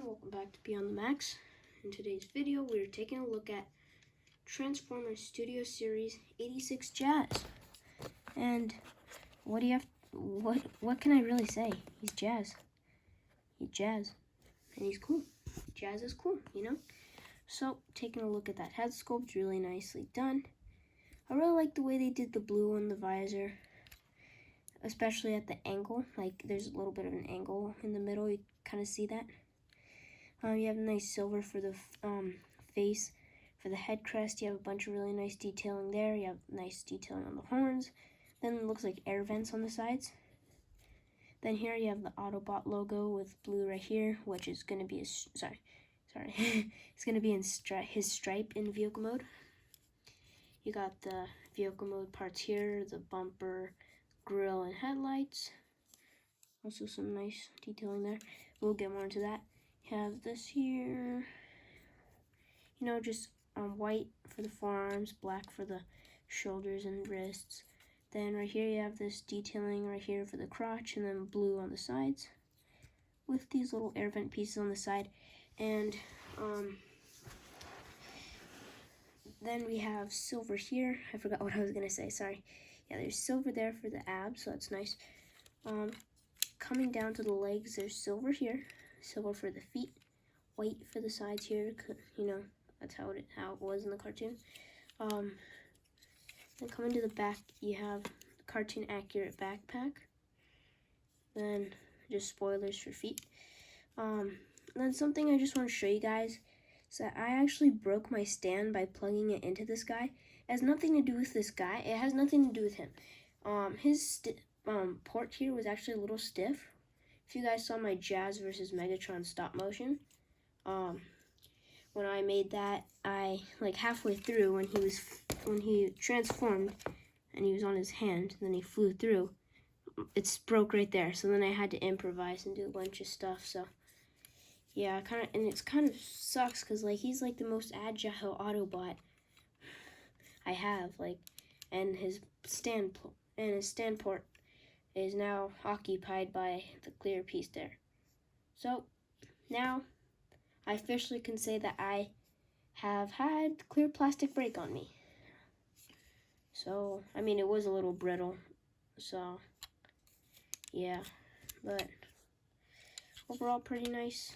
welcome back to Beyond the Max. In today's video, we're taking a look at Transformers Studio Series 86 Jazz. And what can I really say? He's Jazz. He's Jazz. And he's cool. Jazz is cool, you know? So, taking a look at that head sculpt, really nicely done. I really like the way they did the blue on the visor, especially at the angle. Like, there's a little bit of an angle in the middle. You kind of see that. You have nice silver for the face. For the head crest, you have a bunch of really nice detailing there. You have nice detailing on the horns. Then it looks like air vents on the sides. Then here you have the Autobot logo with blue right here, which is going to be his, it's going to be in his stripe in vehicle mode. You got the vehicle mode parts here, the bumper, grille, and headlights. Also some nice detailing there. We'll get more into that. You have this here, you know, just white for the forearms, black for the shoulders and wrists. Then right here you have this detailing right here for the crotch, and then blue on the sides with these little air vent pieces on the side. And then we have silver here. I forgot what I was gonna say, sorry. Yeah, there's silver there for the abs, so that's nice. Coming down to the legs, there's silver here, silver for the feet, white for the sides here, you know, that's how it was in the cartoon. Then coming to the back, you have cartoon accurate backpack. Then just spoilers for feet. Then something I just want to show you guys is that I actually broke my stand by plugging it into this guy. It has nothing to do with this guy. It has nothing to do with him. His port here was actually a little stiff. If you guys saw my Jazz versus Megatron stop motion, when I made that, I like halfway through when he transformed and he was on his hand, then he flew through, it broke right there. So then I had to improvise and do a bunch of stuff. So yeah, it's kind of sucks because like he's like the most agile Autobot I have, like, and his stand port is now occupied by the clear piece there. So now I officially can say that I have had clear plastic break on me. So, I mean, it was a little brittle, so yeah, but overall pretty nice.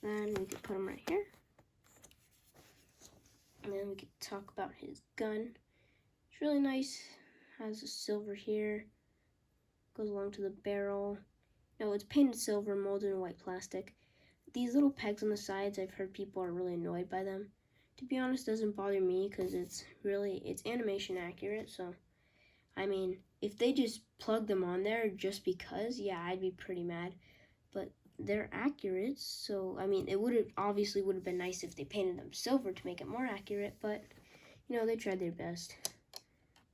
Then we could put him right here. And then we could talk about his gun. It's really nice. Has a silver here. Goes along to the barrel. No, it's painted silver, molded in white plastic. These little pegs on the sides, I've heard people are really annoyed by them. To be honest, it doesn't bother me because it's animation accurate. So, I mean, if they just plug them on there just because, yeah, I'd be pretty mad. But they're accurate, so I mean, it would have been nice if they painted them silver to make it more accurate. But you know, they tried their best.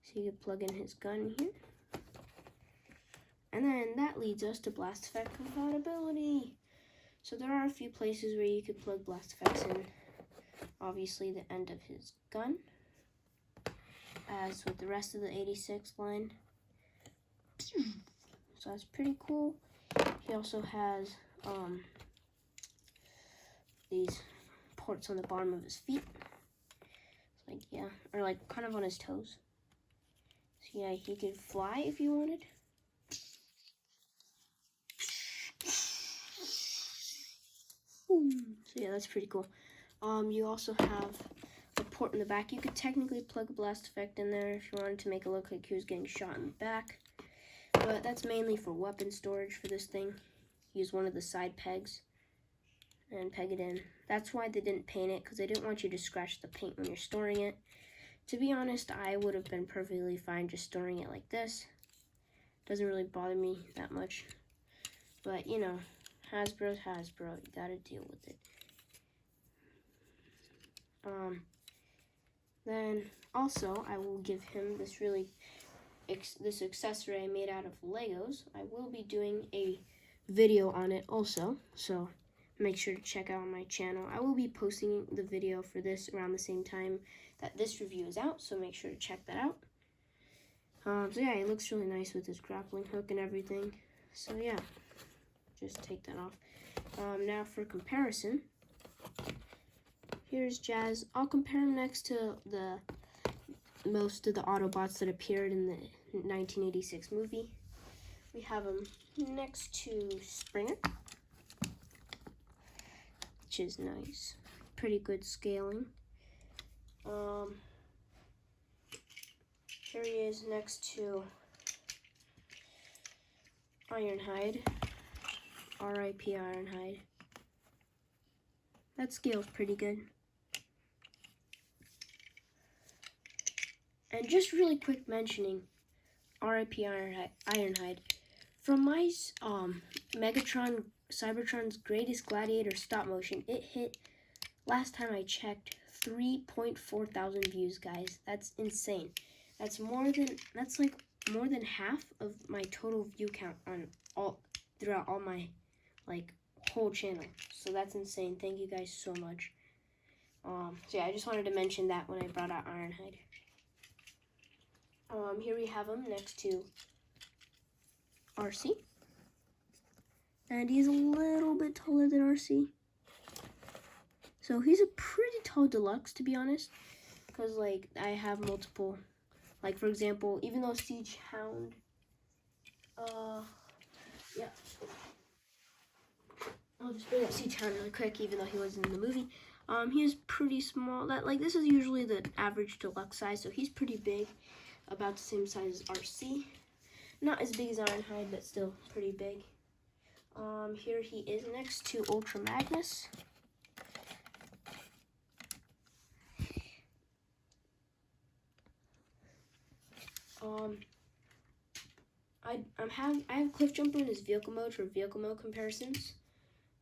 So you could plug in his gun here. And then that leads us to blast effect compatibility. So there are a few places where you could plug blast effects in. Obviously the end of his gun, as with the rest of the 86 line. So that's pretty cool. He also has these ports on the bottom of his feet. It's like, yeah, or like kind of on his toes. So yeah, he could fly if you wanted. So yeah, that's pretty cool. You also have a port in the back. You could technically plug a blast effect in there if you wanted to make it look like he was getting shot in the back. But that's mainly for weapon storage for this thing. Use one of the side pegs and peg it in. That's why they didn't paint it, because they didn't want you to scratch the paint when you're storing it. To be honest, I would have been perfectly fine just storing it like this. Doesn't really bother me that much. But, you know, Hasbro's Hasbro. You gotta deal with it. Then also, I will give him this this accessory I made out of Legos. I will be doing a video on it also, so make sure to check out on my channel. I will be posting the video for this around the same time that this review is out, so make sure to check that out. So yeah, it looks really nice with this grappling hook and everything. So yeah, just take that off. Now for comparison, here's Jazz. I'll compare him next to most of the Autobots that appeared in the 1986 movie. We have him next to Springer, which is nice. Pretty good scaling. Here he is next to Ironhide. R.I.P. Ironhide. That scale's pretty good. And just really quick mentioning R.I.P. Ironhide. From my Megatron Cybertron's Greatest Gladiator stop motion, it hit, last time I checked, 3.4 thousand views, guys. That's insane. That's like more than half of my total view count on throughout all my whole channel. So that's insane. Thank you guys so much. So yeah, I just wanted to mention that when I brought out Ironhide. Here we have him next to RC. And he's a little bit taller than RC. So he's a pretty tall deluxe, to be honest. Because, I have multiple, for example, even though Siege Hound, yeah. I'll just bring up Siege Hound really quick, even though he wasn't in the movie. He is pretty small. This is usually the average deluxe size, so he's pretty big. About the same size as RC. Not as big as Ironhide, but still pretty big. Here he is next to Ultra Magnus. I have Cliff Jumper in his vehicle mode for vehicle mode comparisons.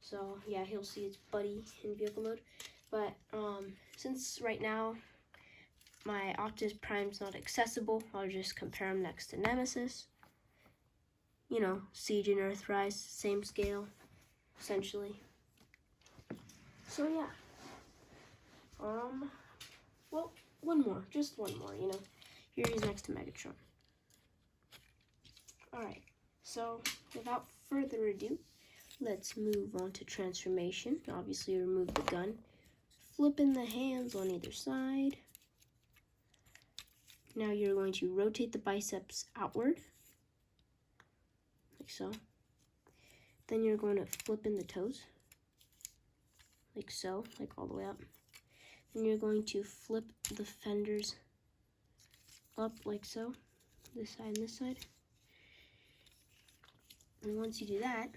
So yeah, he'll see his buddy in vehicle mode. But since right now my Optimus Prime's not accessible, I'll just compare him next to Nemesis. You know, Siege and Earthrise, same scale, essentially. So yeah. Well, just one more, you know. Here he's next to Megatron. Alright, so without further ado, let's move on to transformation. Obviously remove the gun. Flipping the hands on either side. Now you're going to rotate the biceps outward, like so. Then you're going to flip in the toes, like so, like all the way up. Then you're going to flip the fenders up, like so, this side and this side. And once you do that,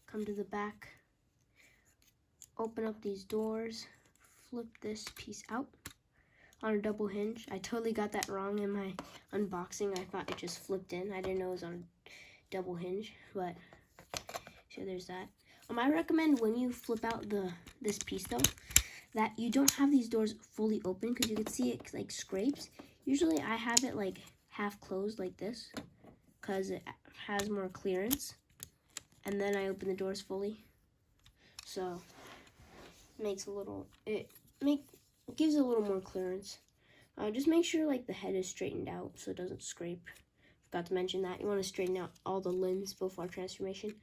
come to the back, open up these doors, flip this piece out on a double hinge. I totally got that wrong in my unboxing. I thought it just flipped in. I didn't know it was on a double hinge, but so there's that. I recommend when you flip out this piece though, that you don't have these doors fully open, because you can see it scrapes. Usually I have it half closed like this, because it has more clearance, and then I open the doors fully. So it gives a little more clearance. Just make sure the head is straightened out so it doesn't scrape. Forgot to mention that. You want to straighten out all the limbs before transformation.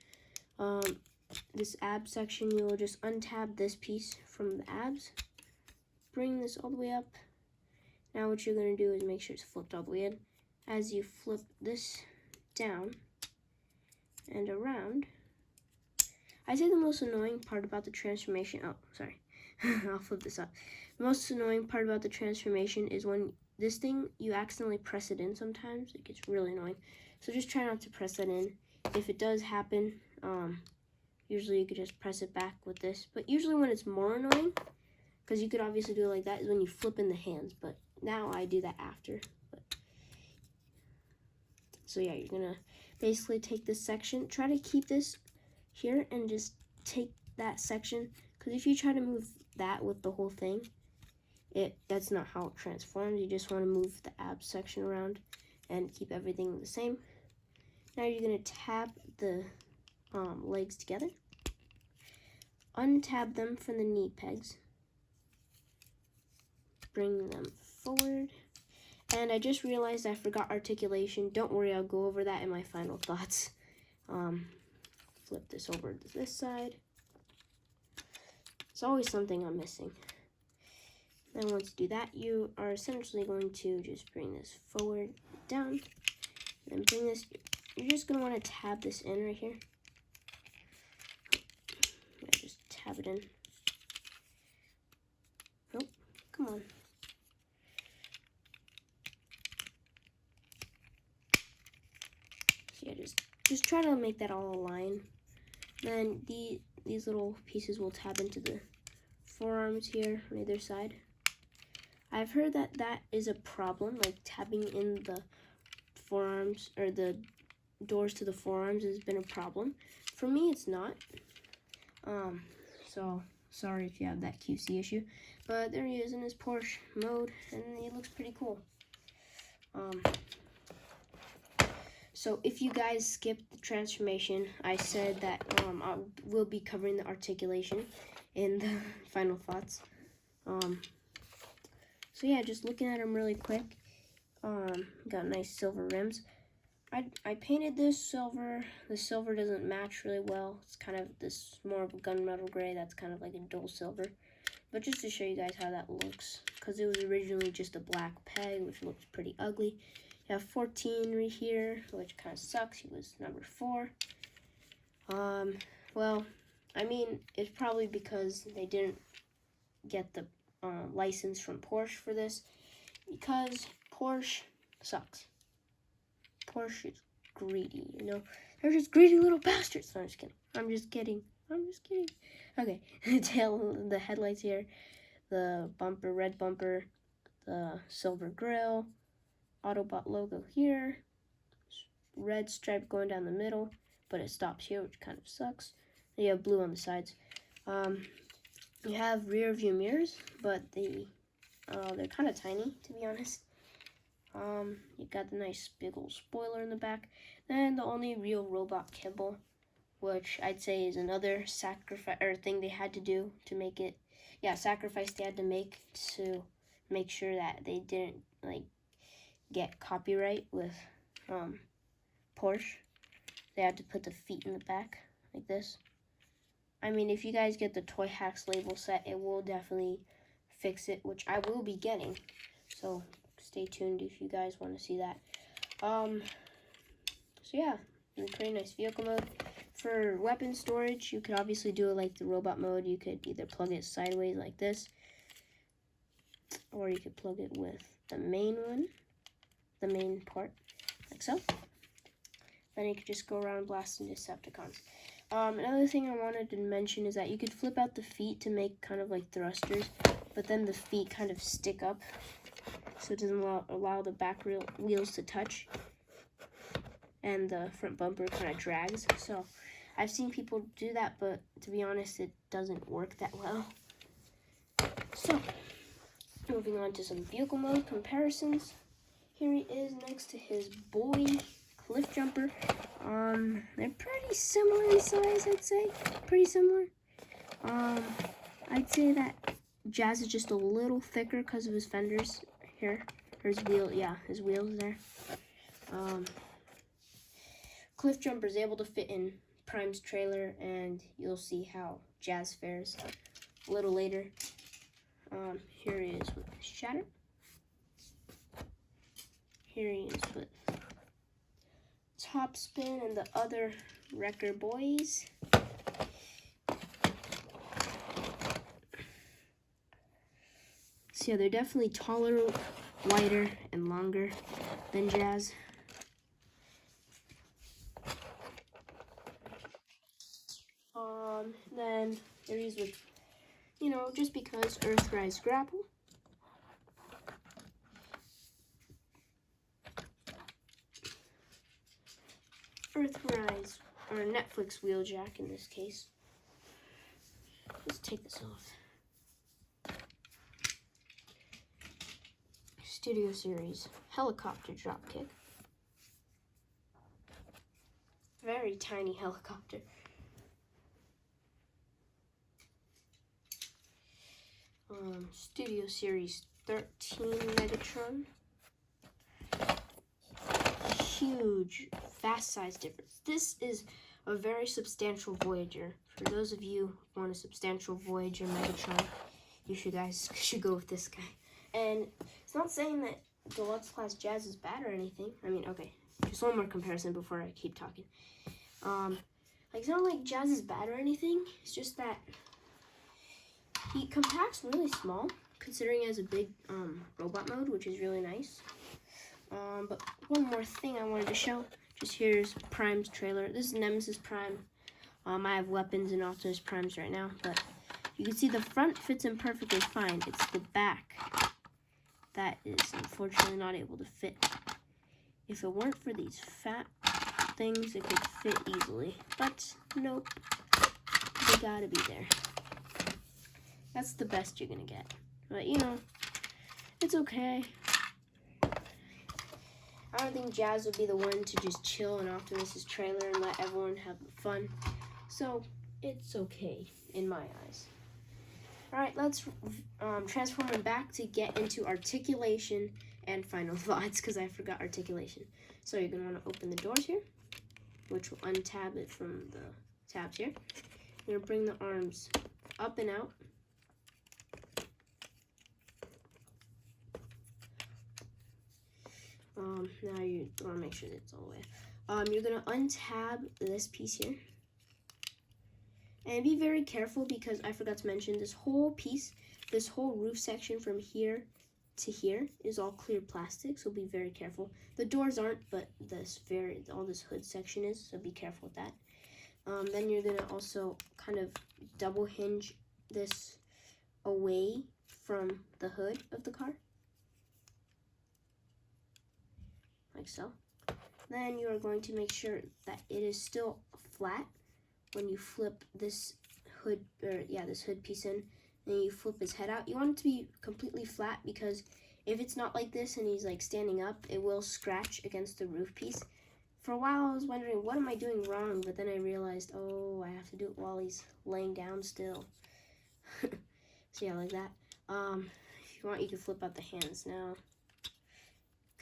This ab section, you'll just untab this piece from the abs. Bring this all the way up. Now what you're going to do is make sure it's flipped all the way in. As you flip this down and around, I'd say the most annoying part about the transformation, oh, sorry, I'll flip this up. The most annoying part about the transformation is when this thing, you accidentally press it in sometimes. It gets really annoying. So just try not to press that in. If it does happen, usually you could just press it back with this. But usually when it's more annoying, because you could obviously do it like that, is when you flip in the hands. But now I do that after. So yeah, you're going to basically take this section. Try to keep this here and just take that section. Because if you try to move that with the whole thing, that's not how it transforms. You just want to move the ab section around and keep everything the same. Now you're going to tab the legs together. Untab them from the knee pegs. Bring them forward. And I just realized I forgot articulation. Don't worry, I'll go over that in my final thoughts. Flip this over to this side. It's always something I'm missing. Then once you do that, you are essentially going to just bring this forward, down, and bring this. You're just going to want to tab this in right here. Yeah, just tab it in. Nope, come on. So yeah, just try to make that all align. Then these little pieces will tab into the forearms here on either side. I've heard that is a problem, like tabbing in the forearms or the doors to the forearms has been a problem. For me, it's not. So sorry if you have that QC issue, but there he is in his Porsche mode, and he looks pretty cool. So if you guys skipped the transformation, I said that I will be covering the articulation in the final thoughts. So yeah, just looking at him really quick. Got nice silver rims. I painted this silver. The silver doesn't match really well. It's kind of this more of a gunmetal gray. That's kind of like a dull silver. But just to show you guys how that looks, because it was originally just a black peg, which looks pretty ugly. You have 14 right here, which kind of sucks. He was number 4. Well, I mean, it's probably because they didn't get the license from Porsche for this, because Porsche sucks. Porsche is greedy, you know? They're just greedy little bastards. No, I'm just kidding. I'm just kidding. Okay, the headlights here, the bumper, red bumper, the silver grille, Autobot logo here, red stripe going down the middle, but it stops here, which kind of sucks. And you have blue on the sides. You have rear view mirrors, but they're kind of tiny, to be honest. You got the nice big old spoiler in the back. Then the only real robot kibble, which I'd say is another sacrifice or thing they had to do to make it. Yeah, sacrifice they had to make to make sure that they didn't like get copyright with Porsche. They had to put the feet in the back like this. I mean, if you guys get the Toyhax label set, it will definitely fix it, which I will be getting. So stay tuned if you guys want to see that. So yeah, pretty nice vehicle mode. For weapon storage, you could obviously do it like the robot mode. You could either plug it sideways like this, or you could plug it with the main one, the main part, like so. Then you could just go around blasting Decepticons. Another thing I wanted to mention is that you could flip out the feet to make kind of like thrusters, but then the feet kind of stick up, so it doesn't allow the back wheels to touch, and the front bumper kind of drags. So I've seen people do that, but to be honest, it doesn't work that well. So moving on to some vehicle mode comparisons. Here he is next to his boy Cliff Jumper. They're pretty similar in size, I'd say. Pretty similar. I'd say that Jazz is just a little thicker because of his fenders here. Or his wheel, yeah, his wheels there. Cliff Jumper is able to fit in Prime's trailer, and you'll see how Jazz fares a little later. Here he is with Shatter. Here he is with Top Spin and the other Wrecker boys. So yeah, they're definitely taller, wider, and longer than Jazz. Then there he is with, you know, just because Earthrise Grapple. Earthrise, or Netflix Wheeljack in this case. Let's take this off. Studio Series Helicopter Dropkick. Very tiny helicopter. Studio Series 13 Megatron. Huge, vast size difference. This is a very substantial Voyager For those of you who want a substantial Voyager Megatron, you guys should go with this guy. And it's not saying that Deluxe Class Jazz is bad or anything. I mean, okay, just one more comparison before I keep talking. Like, it's not like Jazz is bad or anything. It's just that he compacts really small, considering he has a big robot mode, which is really nice. But one more thing I wanted to show. Just here's Prime's trailer. This is Nemesis Prime. I have weapons and Optimus Primes right now, but you can see the front fits in perfectly fine. It's the back that is unfortunately not able to fit. If it weren't for these fat things, it could fit easily, but nope, they gotta be there. That's the best you're gonna get, but you know, it's okay. I don't think Jazz would be the one to just chill in Optimus's trailer and let everyone have fun. So, it's okay, in my eyes. Alright, let's transform him back to get into articulation and final thoughts, because I forgot articulation. So you're going to want to open the doors here, which will untab it from the tabs here. You're going to bring the arms up and out. Now you want to make sure that it's all the way. You're going to untab this piece here. And be very careful, because I forgot to mention this whole piece, this whole roof section from here to here is all clear plastic, so be very careful. The doors aren't, but all this hood section is, so be careful with that. Then you're going to also kind of double hinge this away from the hood of the car. Like so. Then you are going to make sure that it is still flat when you flip this hood, this hood piece in, and you flip his head out. You want it to be completely flat, because if it's not like this and he's like standing up, it will scratch against the roof piece. For a while I was wondering, what am I doing wrong? But then I realized, oh, I have to do it while he's laying down still. So yeah, like that. If you want, you can flip out the hands now.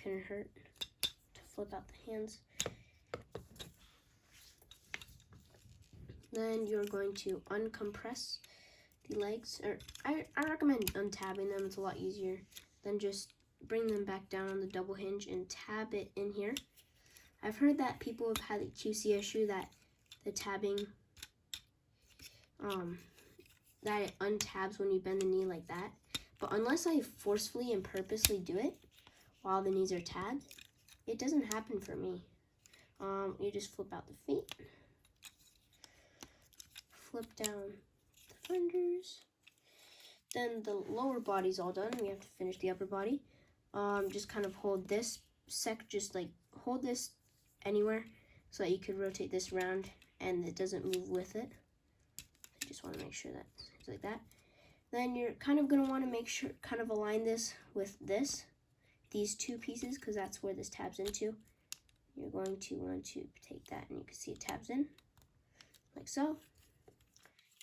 Couldn't hurt to flip out the hands. Then you're going to uncompress the legs, or I recommend untabbing them. It's a lot easier than just bring them back down on the double hinge and tab it in here. I've heard that people have had the QC issue that the tabbing, that it untabs when you bend the knee like that. But unless I forcefully and purposely do it while the knees are tabbed, it doesn't happen for me. You just flip out the feet. Flip down the fenders. Then the lower body's all done. We have to finish the upper body. Just kind of hold this hold this anywhere so that you could rotate this around and it doesn't move with it. I just want to make sure that it's like that. Then you're kind of going to want to make sure, kind of align this with these two pieces, because that's where this tabs into. You're going to want to take that, and you can see it tabs in, like so.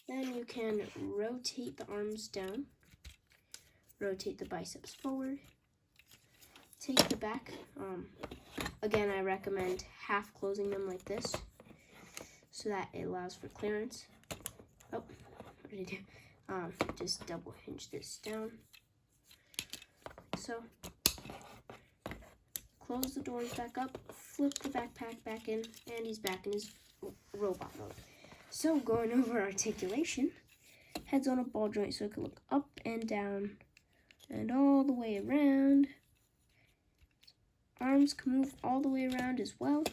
Then you can rotate the arms down, rotate the biceps forward, take the back. Again, I recommend half closing them like this, so that it allows for clearance. Oh, what did I do? Just double hinge this down, like so. Close the doors back up, flip the backpack back in, and he's back in his robot mode. So, going over articulation, head's on a ball joint so it can look up and down and all the way around. Arms can move all the way around as well.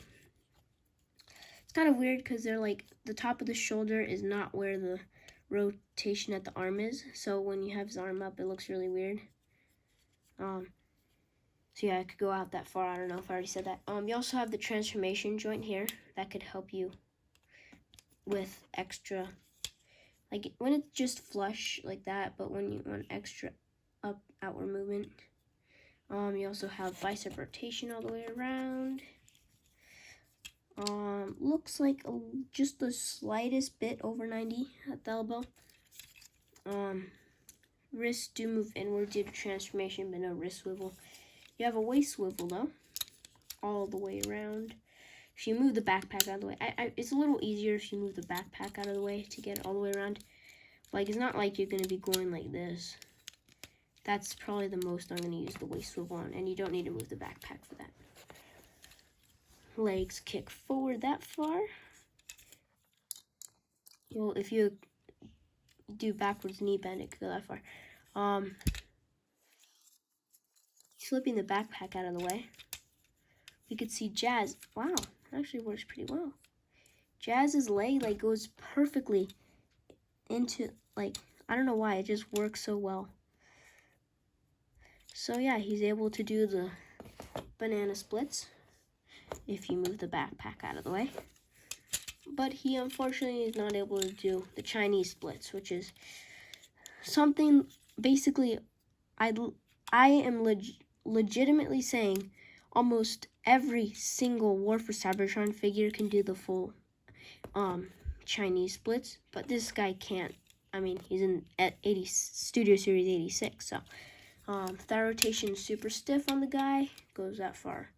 It's kind of weird because they're like, the top of the shoulder is not where the rotation at the arm is. So when you have his arm up, it looks really weird. So yeah, I could go out that far. I don't know if I already said that. You also have the transformation joint here that could help you with extra, like when it's just flush like that, but when you want extra outward movement. You also have bicep rotation all the way around. Looks like just the slightest bit over 90 at the elbow. Wrists do move inward due to transformation, but no wrist swivel. You have a waist swivel though, all the way around. if you move the backpack out of the way, it's a little easier if you move the backpack out of the way to get it all the way around. Like, it's not like you're going to be going like this. That's probably the most I'm going to use the waist swivel on, and you don't need to move the backpack for that. Legs kick forward that far. Well, if you do backwards knee bend, it could go that far. Flipping the backpack out of the way, you could see Jazz. Wow, that actually works pretty well. Jazz's leg like goes perfectly into, like, I don't know why, it just works so well. So yeah, he's able to do the banana splits if you move the backpack out of the way. But he unfortunately is not able to do the Chinese splits, which is something basically I am legitimately saying almost every single War for Cybertron figure can do the full Chinese splits, but this guy can't. I mean, he's in at Studio Series 86, so thigh rotation is super stiff on the guy, goes that far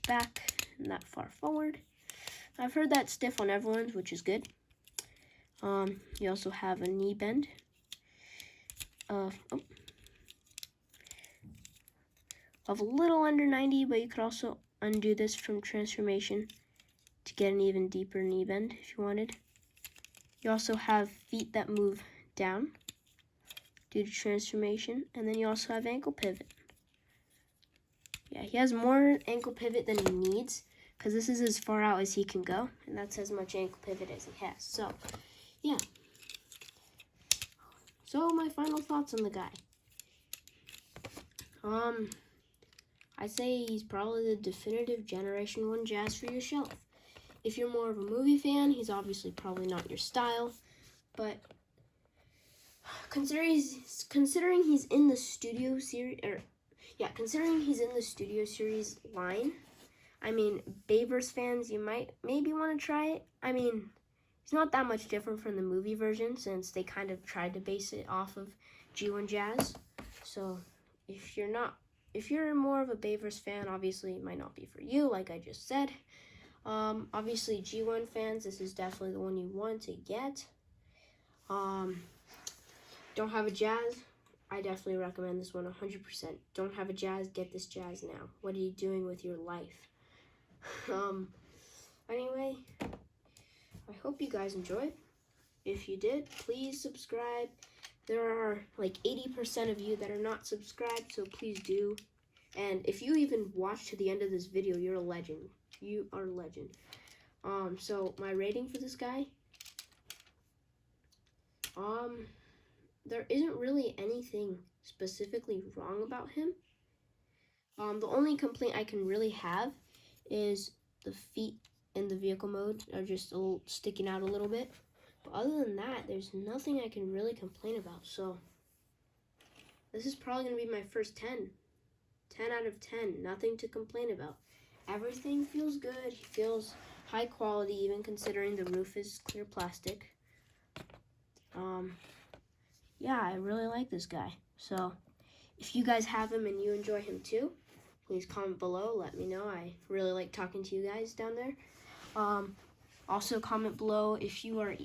back and that far forward. I've heard that stiff on everyone's, which is good. You also have a knee bend of a little under 90, but you could also undo this from transformation to get an even deeper knee bend if you wanted. You also have feet that move down due to transformation, and then you also have ankle pivot. Yeah, he has more ankle pivot than he needs, because this is as far out as he can go, and that's as much ankle pivot as he has. So, yeah. So, my final thoughts on the guy. I say he's probably the definitive Generation 1 Jazz for your shelf. If you're more of a movie fan, he's obviously probably not your style, but considering he's in the Studio Series, considering he's in the Studio Series line, I mean, Bayverse fans, you might maybe want to try it. I mean, it's not that much different from the movie version since they kind of tried to base it off of G1 Jazz. So if you're more of a Bayverse fan, obviously it might not be for you, like I just said. Obviously G1 fans, this is definitely the one you want to get. Don't have a Jazz, I definitely recommend this one 100%. Don't have a Jazz, get this Jazz now. What are you doing with your life? Anyway, I hope you guys enjoyed. If you did, please subscribe. There are like 80% of you that are not subscribed, so please do. And if you even watch to the end of this video, you're a legend. You are a legend. So my rating for this guy, there isn't really anything specifically wrong about him. The only complaint I can really have is the feet in the vehicle mode are just sticking out a little bit. But other than that, there's nothing I can really complain about. So this is probably going to be my first 10. 10 out of 10. Nothing to complain about. Everything feels good. He feels high quality, even considering the roof is clear plastic. Yeah, I really like this guy. So if you guys have him and you enjoy him too, please comment below. Let me know. I really like talking to you guys down there. Also comment below if you are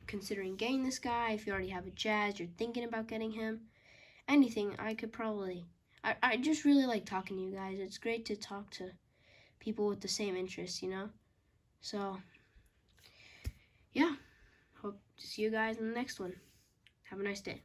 considering getting this guy, if you already have a Jazz, you're thinking about getting him. Anything, I could probably... I just really like talking to you guys. It's great to talk to people with the same interests, you know? So, yeah. Hope to see you guys in the next one. Have a nice day.